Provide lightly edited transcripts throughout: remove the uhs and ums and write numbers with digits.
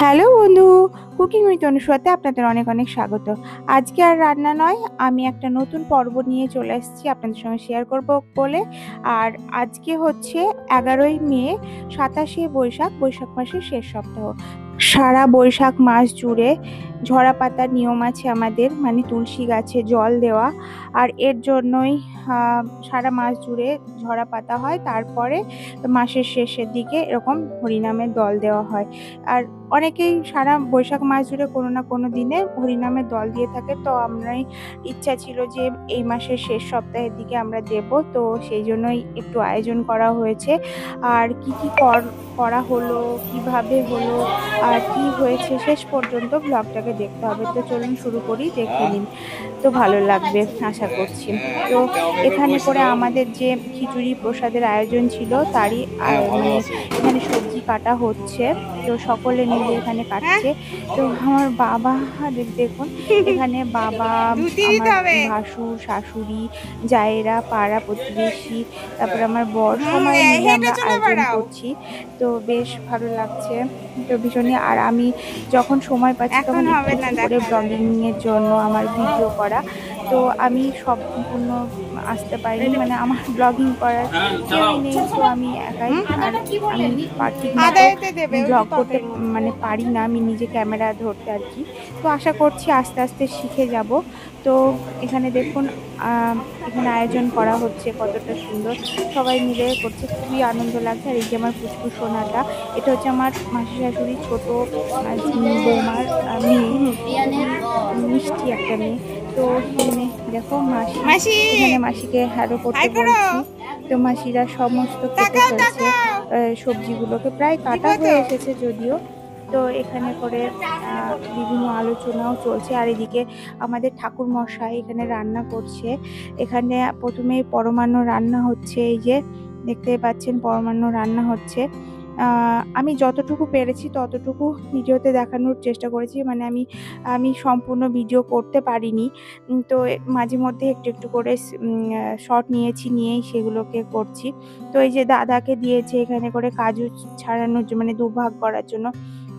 Hello বন্ধু, cooking with অনুষাতে আপনাদের অনেক অনেক স্বাগত। আজকে আর রান্না নয়, আমি একটা নতুন পর্ব নিয়ে চলে এসেছি আপনাদের সঙ্গে শেয়ার করব বলে। আর আজকে হচ্ছে 11ই মে, 27শে বৈশাখ, বৈশাখ মাসের শেষ সপ্তাহ। সারা বৈশাখ মাস জুড়ে ঝরা পাতার নিয়ম আছে আমাদের, মানে তুলসী গাছে জল দেওয়া। আর এর জন্যই সারা মাস জুড়ে ঝরা পাতা হয়, তারপরে মাসের শেষের দিকে এরকম হরিনামের দল দেওয়া হয়। আর অনেকেই সারা বৈশাখ মাস জুড়ে কোনো না কোনো দিনে হরিনামের দল দিয়ে থাকে, তো আমরাই ইচ্ছা ছিল যে এই মাসের শেষ সপ্তাহের দিকে আমরা দেব, তো সেই জন্যই একটু আয়োজন করা হয়েছে। আর কি কি করা হলো, কিভাবে হলো, আর কি হয়েছে শেষ পর্যন্ত ব্লগটাকে দেখতে হবে। তো চলুন শুরু করি, দেখে নিন, তো ভালো লাগবে আশা করছি। তো এখানে করে আমাদের যে খিচুড়ি প্রসাদের আয়োজন ছিল তারই মানে এখানে সবজি কাটা হচ্ছে, তো সকলে মিলে এখানে কাটছে। তো আমার বাবা, দেখুন এখানে বাবা, আমার ভাসুর, শাশুড়ি, জায়েরা, পাড়া প্রতিবেশী, তারপরে আমার বর, সবাই মিলে আমরা আয়োজন করছি। তো বেশ ভালো লাগছে, তো ভীষণই। আর আমি যখন সময় পাচ্ছি তখন একটু করে ব্লগিং এর জন্য আমার ভিডিও করা, তো আমি সম্পূর্ণ আসতে পারিনি, মানে আমার ব্লগিং করার কেউই নেই, তো আমি একাই। আর আমি ব্লগ করতে মানে পারি না, আমি নিজে ক্যামেরা ধরতে আর কি। তো আশা করছি আস্তে আস্তে শিখে যাব। তো এখানে দেখুন এখানে আয়োজন করা হচ্ছে, কতটা সুন্দর সবাই মিলে করছে, খুবই আনন্দ লাগছে। আর এই যে আমার পুচকু সোনাটা, এটা হচ্ছে আমার মাসি শাশুড়ি ছোট বৌমার মেয়ে, মিষ্টি একটা মেয়ে। তো এখানে দেখো মাসি, এখানে মাসিকে হ্যালো করতে বলছি। তো মাসিরা সমস্ত কেটে ফেলছে সবজিগুলোকে, প্রায় কাটা হয়ে এসেছে যদিও। তো এখানে করে বিভিন্ন আলোচনাও চলছে। আর এদিকে আমাদের ঠাকুর মশাই এখানে রান্না করছে। এখানে প্রথমেই পরমান্ন রান্না হচ্ছে, এই যে দেখতে পাচ্ছেন পরমান্ন রান্না হচ্ছে। আমি যতটুকু পেরেছি ততটুকু ভিডিওতে দেখানোর চেষ্টা করেছি, মানে আমি সম্পূর্ণ ভিডিও করতে পারিনি, তো মাঝে মধ্যে একটু একটু করে শর্ট নিয়েই সেগুলোকে করছি। তো এই যে দাদাকে দিয়েছে এখানে করে কাজু ছাড়ানোর জন্য, মানে দুভাগ করার জন্য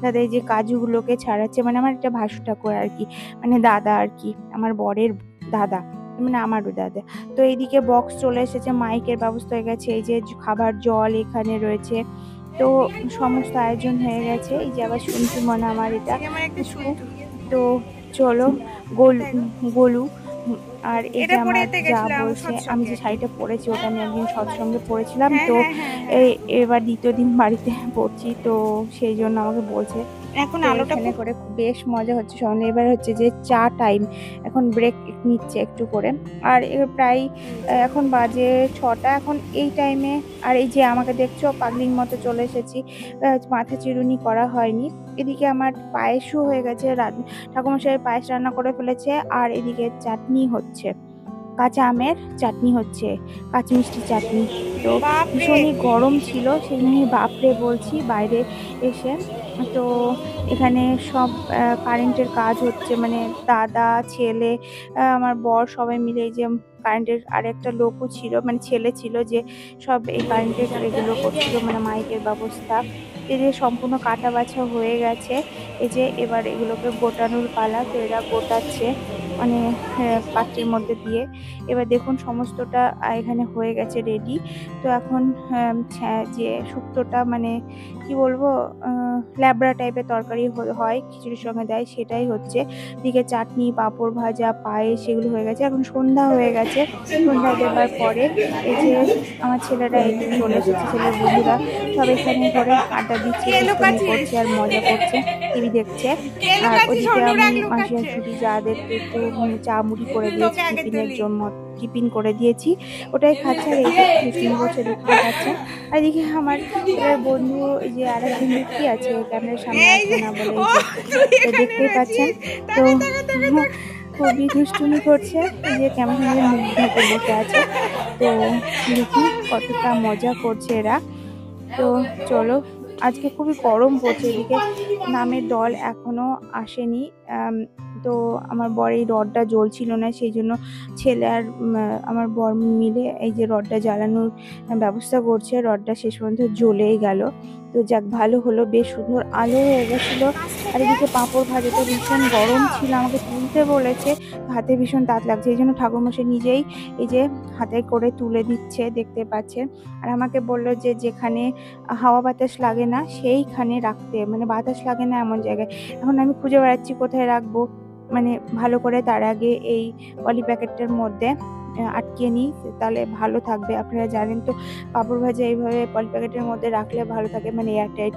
দাদা এই যে কাজুগুলোকে ছাড়াচ্ছে, মানে আমার একটা ভাসু ঠাকুর আর কি, মানে দাদা আর কি, আমার বরের দাদা, মানে আমারও দাদা। তো এইদিকে বক্স চলে এসেছে, মাইকের ব্যবস্থা হয়ে গেছে, এই যে খাবার জল এখানে রয়েছে, তো সমস্ত আয়োজন হয়ে গেছে। এই যে আবার শুনছি মনে আমার এটা, তো চলো গোলু। আর এই যে আমার যা বলছে, আমি যে শাড়িটা পরেছি ওটা আমি একদিন সৎসঙ্গে পরেছিলাম, তো এবার দ্বিতীয় দিন বাড়িতে পড়ছি, তো সেই জন্য আমাকে বলছে এখন আলোটা করে বেশ মজা হচ্ছে। সঙ্গে এবার হচ্ছে যে চা টাইম, এখন ব্রেক নিচ্ছে একটু করে। আর প্রায় এখন বাজে 6টা এখন এই টাইমে। আর এই যে আমাকে দেখছো পাগলির মতো চলে এসেছি, মাথা চিরুনি করা হয়নি। এদিকে আমার পায়েসও হয়ে গেছে, ঠাকুরমশাই পায়েস রান্না করে ফেলেছে। আর এদিকে চাটনি হচ্ছে, কাঁচা আমের চাটনি হচ্ছে, কাঁচা মিষ্টি চাটনি। তো ভীষণই গরম ছিল, সেই নিয়ে বাপরে বলছি বাইরে এসে। তো এখানে সব কারেন্টের কাজ হচ্ছে, মানে দাদা, ছেলে, আমার বর সবাই মিলে, এই যে কারেন্টের আরেকটা লোকও ছিল, মানে ছেলে ছিল, যে সব এই কারেন্টের এগুলো করছিল, মানে মাইকের ব্যবস্থা। এই যে সম্পূর্ণ কাটা বাছা হয়ে গেছে, এই যে এবার এগুলোকে গোটানোর পালা, তো এরা গোটাচ্ছে মানে পাত্রের মধ্যে দিয়ে। এবার দেখুন সমস্তটা এখানে হয়ে গেছে রেডি। তো এখন যে শুক্তোটা, মানে কি বলবো, ল্যাবড়া টাইপের তরকারি হয়, খিচুড়ির সঙ্গে দেয়, সেটাই হচ্ছে। দিকে চাটনি, পাঁপড় ভাজা, পায়েস সেগুলো হয়ে গেছে। এখন সন্ধ্যা হয়ে গেছে, সন্ধ্যা দেবার পরে এই যে আমার ছেলেরা এদিকে চলে এসেছে, ছেলের বন্ধুরা সব এখানে করে আড্ডা দিচ্ছে, করছে আর মজা করছে, টিভি দেখছে। আর ওদিকে আমি মাসি শাশুড়ি যাদেরকে একটু চা মুড়ি করে দিয়েছি, টিফিনের জন্য টিফিন করে দিয়েছি, ওটাই খাচ্ছে। আর এই যে বসে দেখতে পাচ্ছে। আর এদিকে আমার বন্ধু, এই যে আরেকজন ব্যক্তি আছে ক্যামেরার সামনে আসবে না বলে, দেখতেই পাচ্ছেন, তো খুবই দুষ্টুমি করছে, এই যে ক্যামেরার সামনে মুখ ঢেকে বসে আছে। তো দেখুন কতটা মজা করছে এরা। তো চলো, আজকে খুবই গরম পড়ছে, এদিকে নামের দল এখনো আসেনি, তো আমার বর এই রডটা জ্বলছিল না, সেই জন্য ছেলে আর আমার বর মিলে এই যে রডটা জ্বালানোর ব্যবস্থা করছে। রডটা শেষ পর্যন্ত জ্বলেই গেল। তো যাক, ভালো হলো, বেশ সুন্দর আলো হয়ে গেছিলো। আর এদিকে পাঁপড় ভাজাটা ভীষণ গরম ছিল, আমাকে তুলতে বলেছে, হাতে ভীষণ তাত লাগছে, এই জন্য ঠাকুরমশাই নিজেই এই যে হাতে করে তুলে দিচ্ছে, দেখতে পাচ্ছেন। আর আমাকে বলল যে যেখানে হাওয়া বাতাস লাগে না সেইখানে রাখতে, মানে বাতাস লাগে না এমন জায়গায়। এখন আমি খুঁজে বেড়াচ্ছি কোথায় রাখবো, মানে ভালো করে তার আগে এই পলি প্যাকেটটার মধ্যে আটকে নিই, তাহলে ভালো থাকবে। আপনারা জানেন তো পাঁপড় ভাজা এইভাবে পলি প্যাকেটের মধ্যে রাখলে ভালো থাকে, মানে এয়ারটাইট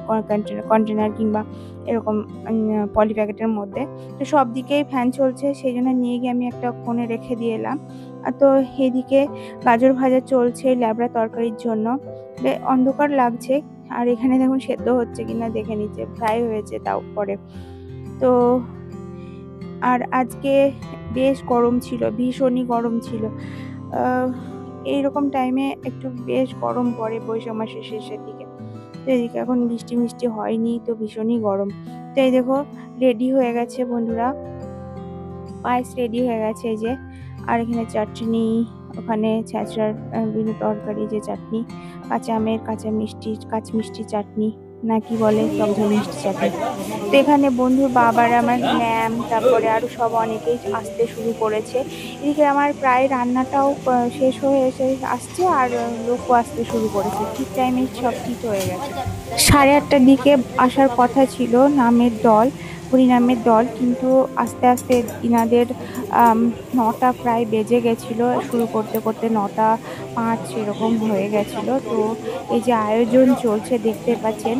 কন্টেনার কিংবা এরকম পলি প্যাকেটের মধ্যে। তো সব দিকেই ফ্যান চলছে, সেই জন্য নিয়ে গিয়ে আমি একটা কোণে রেখে দিয়ে এলাম। তো এদিকে গাজর ভাজা চলছে ল্যাবড়া তরকারির জন্য। অন্ধকার লাগছে, আর এখানে দেখুন সেদ্ধ হচ্ছে কিনা দেখে নিচ্ছে, ফ্রাই হয়েছে তাও পরে। তো আর আজকে বেশ গরম ছিল, ভীষণই গরম ছিল। এইরকম টাইমে একটু বেশ গরম পড়ে বৈশাখ মাসের শেষের দিকে। তো এদিকে এখন বৃষ্টি মিষ্টি হয়নি, তো ভীষণই গরম। তো এই দেখো রেডি হয়ে গেছে বন্ধুরা, পায়েস রেডি হয়ে গেছে এই যে। আর এখানে চাটনি, ওখানে ছ্যাঁচড়ার বিভিন্ন তরকারি, যে চাটনি, কাঁচা আমের কাঁচা মিষ্টি চাটনি না কি বলে, টকঝাল মিষ্টি চাটনি। তো এখানে বন্ধুর বাবার, আমার ম্যাম, তারপরে আরও সব অনেকেই আসতে শুরু করেছে। এদিকে আমার প্রায় রান্নাটাও শেষ হয়ে এসে আসছে, আর লোকও আসতে শুরু করেছে। ঠিক টাইমে সব ঠিক হয়ে গেছে। 8:30টার দিকে আসার কথা ছিল নামের দল, হরিনামের দল, কিন্তু আস্তে আস্তে ইনাদের 9টা প্রায় বেজে গেছিলো, শুরু করতে করতে 9:05 এরকম হয়ে গেছিলো। তো এই যে আয়োজন চলছে দেখতে পাচ্ছেন,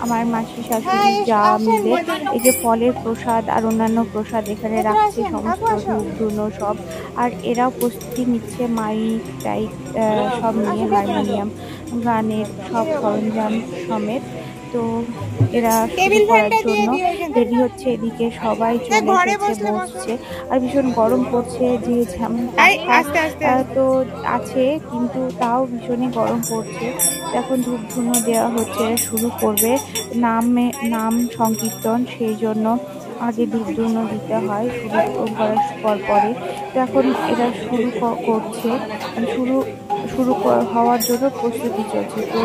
আমার মাসি শাশুড়ি যা মিলে এই যে ফলের প্রসাদ আর অন্যান্য প্রসাদ এখানে রাখছে, সমস্ত ধূপ সব। আর এরাও প্রস্তুতি নিচ্ছে, মাইক টাইক সব নিয়ে, হারমোনিয়াম, গানের সব সরঞ্জাম সমেত। তো এরা শুরু করার জন্য রেডি হচ্ছে। এদিকে সবাই চলে এসেছে, বসছে। আর ভীষণ গরম পড়ছে, যে তো আছে, কিন্তু তাও ভীষণই গরম পড়ছে। এখন ধূপ ধুনো দেওয়া হচ্ছে, শুরু করবে নাম সংকীর্তন, সেই জন্য আগে ধূপ ধুনো দিতে হয় শুরু করার পরে। তো এখন এরা শুরু করছে, শুরু হওয়ার জন্য প্রস্তুতি চলছে। তো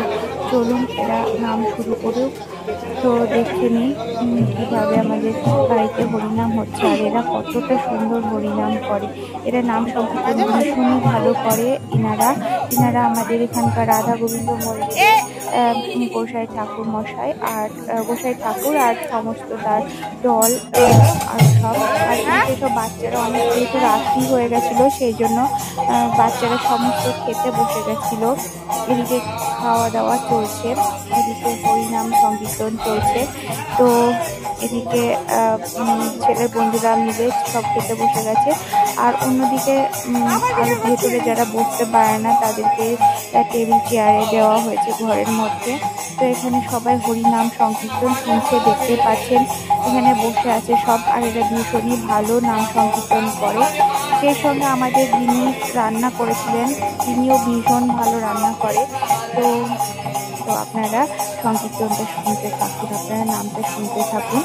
চলুন এরা নাম শুরু করুক। তো দেখে নিই কীভাবে আমাদের বাড়িতে হরিনাম হচ্ছে, আর এরা কতটা সুন্দর হরিনাম করে। এরা নাম সংকীর্তন ভীষণই ভালো করে। ইনারা আমাদের এখানকার রাধা গোবিন্দ মন্দিরে গোসাই ঠাকুর মশাই, আর গোসাই ঠাকুর আর সমস্ত তার দল আর সব। আর সেসব বাচ্চারা অনেক, যেহেতু রাত্রি হয়ে গেছিলো, সেই জন্য বাচ্চারা সমস্ত খেতে বসে গেছিল। এদিকে খাওয়া দাওয়া চলছে, এদিকে হরিনাম সংকীর্তন চলছে। তো এদিকে ছেলের বন্ধুরা মিলে সব খেতে বসে গেছে। আর অন্যদিকে আর ভেতরে যারা বসতে পারে না তাদেরকে টেবিল চেয়ারে দেওয়া হয়েছে ঘরের মধ্যে। তো এখানে সবাই হরিনাম সংকীর্তন শুনছে, দেখতে পাচ্ছেন এখানে বসে আছে সব। আর এরা ভীষণই ভালো নাম সংকীর্তন করে। সেই সঙ্গে আমাদের যিনি রান্না করেছিলেন, তিনিও ভীষণ ভালো রান্না করে। তো আপনারা সংকীর্তনটা শুনতে থাকুন, আপনারা নামটা শুনতে থাকুন।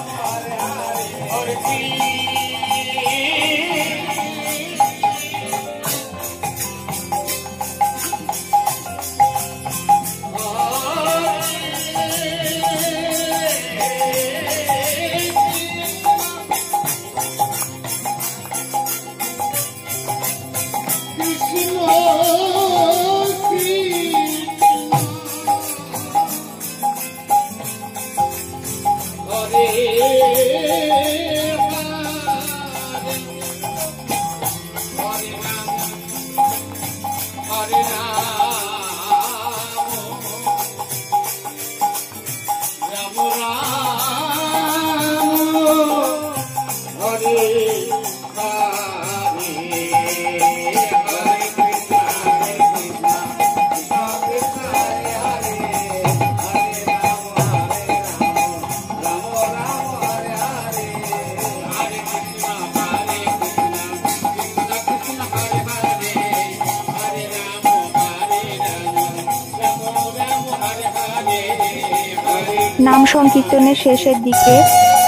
নাম সংকীর্তনের শেষের দিকে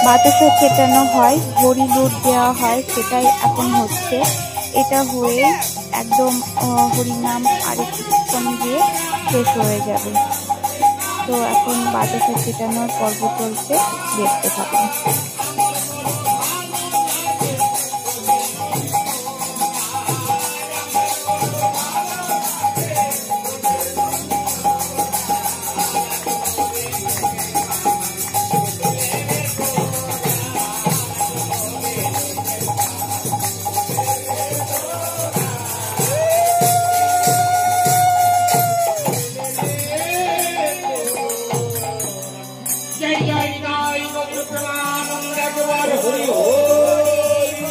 বাতাসা চেটানো হয়, হরি লুট দেওয়া হয়, সেটাই এখন হচ্ছে। এটা হয়ে একদম হরিনাম আর কিছুক্ষণ দিয়ে শেষ হয়ে যাবে। তো এখন বাতাসা চেটানোর পর্ব চলছে, দেখতে থাকুন।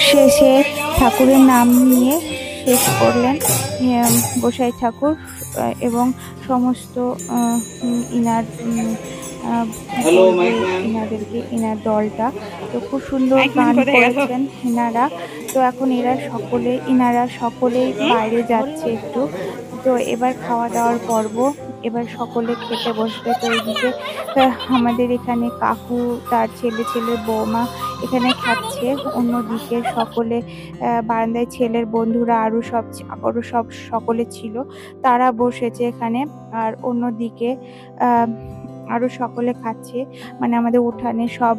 শেষে ঠাকুরের নাম নিয়ে শেষ করলেন গোসাই ঠাকুর এবং সমস্ত ইনার দলটা। তো খুব সুন্দর গান করেছেন ইনারা। তো এখন ইনারা সকলেই বাইরে যাচ্ছে একটু। তো এবার খাওয়া দাওয়ার পর্ব, এবার সকলে খেতে বসবে। তো এইদিকে আমাদের এখানে কাকু, তার ছেলে বৌমা এখানে খাচ্ছে। অন্যদিকে সকলে বারান্দায় ছেলের বন্ধুরা আরো সব সকলে ছিল, তারা বসেছে এখানে। আর অন্যদিকে আরো সকলে খাচ্ছে, মানে আমাদের উঠানে সব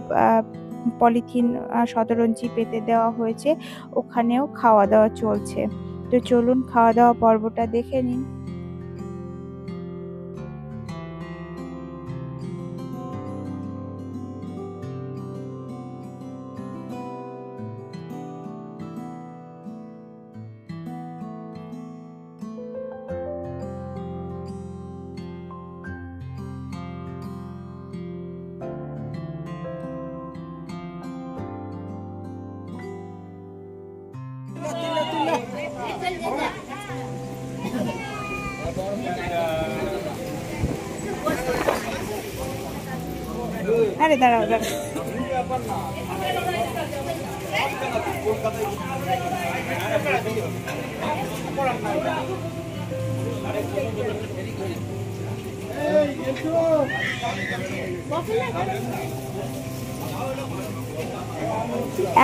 পলিথিন শতরঞ্চি পেতে দেওয়া হয়েছে, ওখানেও খাওয়া দাওয়া চলছে। তো চলুন খাওয়া দাওয়া পর্বটা দেখে নিন। আরে দাঁড়াও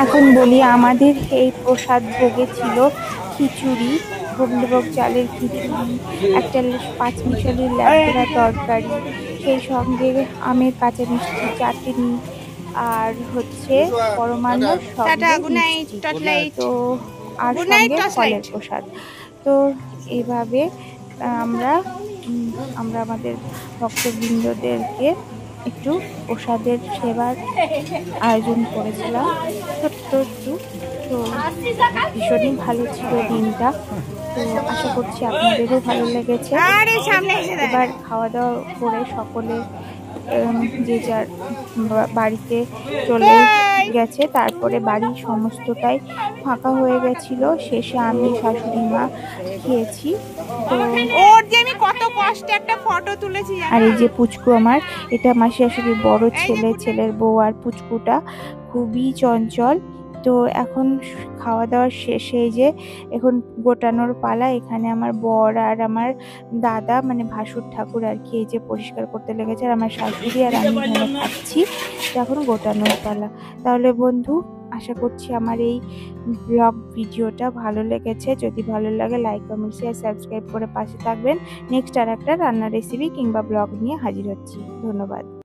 এখন বলি, আমাদের এই প্রসাদ ভোগে ছিল খিচুড়ি, গোবিন্দভোগ চালের খিচুড়ি, একটা পাঁচমিশালির ল্যাংড়া তরকারি, সেই সঙ্গে আমের কাঁচা মিষ্টি, চাটনি, আর হচ্ছে পরমান্ন সঙ্গে তো আর সঙ্গে ফলের প্রসাদ। তো এইভাবে আমরা আমাদের ভক্তবৃন্দদেরকে একটু প্রসাদের সেবার আয়োজন করেছিলাম ছোট্ট একটু। তো ভীষণই ভালো ছিল দিনটা। তো আশা করছি আপনাদেরও ভালো লেগেছে। এবার খাওয়া দাওয়া করে সকলে যে যার বাড়িতে চলে গেছে। তারপরে বাড়ির সমস্তটাই ফাঁকা হয়ে গেছিল। শেষে আমি শাশুড়ি মা খেয়েছি। তো ওর যে আমি কত কষ্টে একটা ফটো তুলেছি। আর এই যে পুচকু আমার, এটা আমার শাশুড়ির বড় ছেলের বউ। আর পুচকুটা খুবই চঞ্চল। তো এখন খাওয়া দাওয়ার শেষে এই যে এখন গোটানোর পালা। এখানে আমার বর আর আমার দাদা, মানে ভাসুর ঠাকুর আর কি, এই যে পরিষ্কার করতে লেগেছে। আর আমার শাশুড়ি আর আমি এখানে খাচ্ছি। এখন গোটানোর পালা। তাহলে বন্ধু, আশা করছি আমার এই ব্লগ ভিডিওটা ভালো লেগেছে। যদি ভালো লাগে লাইক, কমেন্ট, শেয়ার, সাবস্ক্রাইব করে পাশে থাকবেন। নেক্সট আর একটা রান্নার রেসিপি কিংবা ব্লগ নিয়ে হাজির হচ্ছি। ধন্যবাদ।